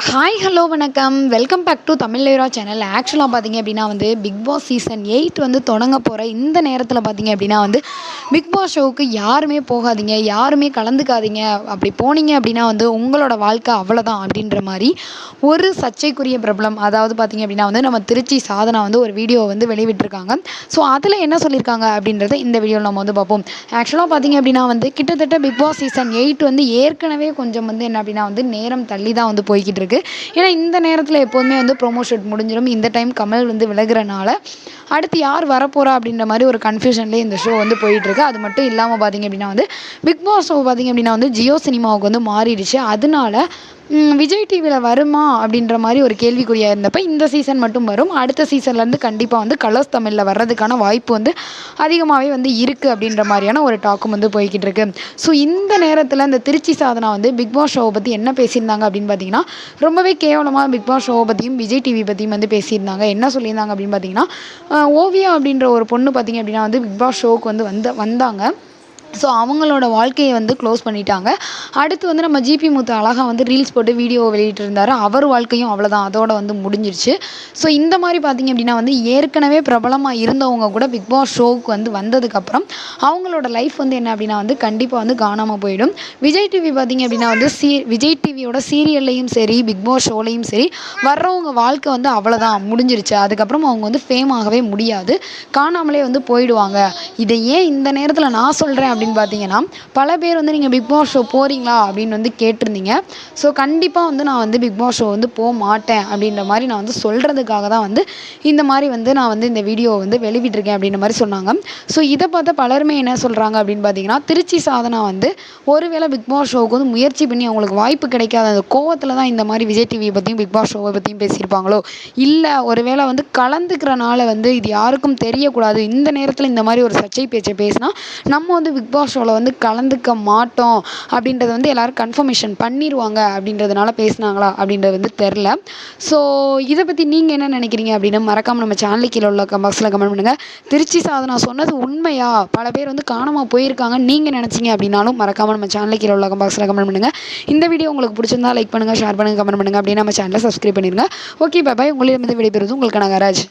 Hi hello வணக்கம் welcome back to Tamil Lyra channel. ஆக்சுவலாக பார்த்தீங்க அப்படின்னா பிக் பாஸ் சீசன் 8 தொடங்க போகிற இந்த நேரத்தில் பார்த்தீங்க அப்படின்னா பிக் பாஸ் ஷோவுக்கு யாருமே போகாதீங்க, யாருமே கலந்துக்காதீங்க. அப்படி போனீங்க அப்படின்னா உங்களோட வாழ்க்கை அவ்வளோதான் அப்படின்ற மாதிரி ஒரு சர்ச்சைக்குரிய பிரபலம், அதாவது பார்த்தீங்க அப்படின்னா நம்ம திருச்சி சாதனா ஒரு வீடியோ வெளிவிட்டிருக்காங்க. ஸோ அதில் என்ன சொல்லியிருக்காங்க அப்படின்றத இந்த வீடியோவில் நம்ம பார்ப்போம். ஆக்சுவலாக பார்த்தீங்க அப்படின்னா கிட்டத்தட்ட பிக் பாஸ் சீசன் 8 ஏற்கனவே கொஞ்சம் என்ன அப்படின்னா நேரம் தள்ளி தான் போய்கிட்டு இருக்கு. ஏன்னா இந்த நேரத்தில் எப்போதுமே ப்ரோமோஷூட் முடிஞ்சிடும். இந்த டைம் கமல் விலகுறனால அடுத்து யார் வரப்போகிறா அப்படின்ற மாதிரி ஒரு கன்ஃபியூஷன்லேயே இந்த ஷோ போயிட்டுருக்கு. அது மட்டும் இல்லாமல் பார்த்தீங்க அப்படின்னா பிக் பாஸ் ஷோ பார்த்தீங்க அப்படின்னா ஜியோ சினிமாவுக்கு மாறிடுச்சு. அதனால விஜய் டிவியில் வருமா அப்படின்ற மாதிரி ஒரு கேள்விக்குறியாக இருந்தப்போ இந்த சீசன் மட்டும் வரும். அடுத்த சீசன்லேருந்து கண்டிப்பாக கலர்ஸ் தமிழில் வர்றதுக்கான வாய்ப்பு அதிகமாகவே இருக்குது அப்படின்ற மாதிரியான ஒரு டாக்கும் போய்கிட்டு இருக்கு. ஸோ இந்த நேரத்தில் இந்த திருச்சி சாதனா பிக் பாஸ் ஷோவை பற்றி என்ன பேசியிருந்தாங்க அப்படின்னு பார்த்தீங்கன்னா, ரொம்பவே கேவலமாக பிக் பாஸ் ஷோவை பற்றியும் விஜய் டிவி பற்றியும் பேசியிருந்தாங்க. என்ன சொல்லியிருந்தாங்க அப்படின்னு பார்த்தீங்கன்னா, ஓவியா அப்படின்ற ஒரு பொண்ணு பார்த்தீங்க அப்படின்னா பிக் பாஸ் ஷோவுக்கு வந்தாங்க. ஸோ அவங்களோட வாழ்க்கையை க்ளோஸ் பண்ணிட்டாங்க. அடுத்து நம்ம ஜிபி முத்து அழகாக ரீல்ஸ் போட்டு வீடியோ வெளியிட்டிருந்தார். அவர் வாழ்க்கையும் அவ்வளோதான், அதோட முடிஞ்சிருச்சு. ஸோ இந்த மாதிரி பார்த்திங்க அப்படின்னா ஏற்கனவே பிரபலமாக இருந்தவங்க கூட பிக் பாஸ் ஷோவுக்கு வந்ததுக்கப்புறம் அவங்களோட லைஃப் என்ன அப்படின்னா கண்டிப்பாக காணாமல் போயிடும். விஜய் டிவி பார்த்திங்க அப்படின்னா விஜய் டிவியோட சீரியல்லையும் சரி பிக் பாஸ் ஷோலையும் சரி வர்றவங்க வாழ்க்கை அவ்வளோதான், முடிஞ்சிருச்சு. அதுக்கப்புறம் அவங்க ஃபேம் ஆகவே முடியாது, காணாமலே போயிடுவாங்க. இதை ஏன் இந்த நேரத்தில் நான் சொல்கிறேன் அப்படின்னு பார்த்தீங்கன்னா, பல பேர் நீங்கள் பிக் பாஸ் ஷோ போகிறீங்களா அப்படின்னு கேட்டிருந்தீங்க. ஸோ கண்டிப்பாக நான் பிக் பாஸ் ஷோ போக மாட்டேன் அப்படின்ற மாதிரி நான் சொல்கிறதுக்காக தான் இந்த மாதிரி நான் இந்த வீடியோ வெளிவிட்டிருக்கேன் அப்படின்ற மாதிரி சொன்னாங்க. ஸோ இதை பார்த்த பலருமே என்ன சொல்கிறாங்க அப்படின்னு பார்த்தீங்கன்னா, திருச்சி சாதனா ஒருவேளை பிக் பாஸ் ஷோவுக்கு முயற்சி பண்ணி அவங்களுக்கு வாய்ப்பு கிடைக்காத அந்த கோவத்தில் தான் இந்த மாதிரி விஜய் டிவியை பற்றியும் பிக் பாஸ் ஷோவை பற்றியும் பேசியிருப்பாங்களோ, இல்லை ஒருவேளை கலந்துக்கிறனால இது யாருக்கும் தெரியக்கூடாது, இந்த நேரத்தில் இந்த மாதிரி ஒரு சர்ச்சை பேச்சை பேசினா நம்ம பிக் பாஸ் ஷோவில் கலந்துக்க மாட்டோம் அப்படின்றத எல்லோரும் கன்ஃபர்மேஷன் பண்ணிடுவாங்க அப்படின்றதுனால பேசினாங்களா அப்படின்றது தெரில. ஸோ இதை பற்றி நீங்கள் என்ன நினைக்கிறீங்க அப்படின்னு மறக்காமல் நம்ம சேனலுக்கு கீழே உள்ள பாக்ஸில் கமெண்ட் பண்ணுங்கள். திருச்சி சாதனா சொன்னது உண்மையா, பல பேர் காணாமல் போயிருக்காங்க நீங்கள் நினச்சிங்க அப்படின்னாலும் மறக்காமல் நம்ம சேனலுக்கு கீழே உள்ள பாக்ஸில் கமெண்ட் பண்ணுங்கள். இந்த வீடியோ உங்களுக்கு பிடிச்சிருந்தா லைக் பண்ணுங்கள், ஷேர் பண்ணுங்கள், கமெண்ட் பண்ணுங்கள். அப்படியே நம்ம சேனலை சப்ஸ்கிரைப் பண்ணிடுங்க. ஓகே, பாய். உங்களிடமிருந்து விடைபெறுவது உங்களுக்கு நாகராஜ்.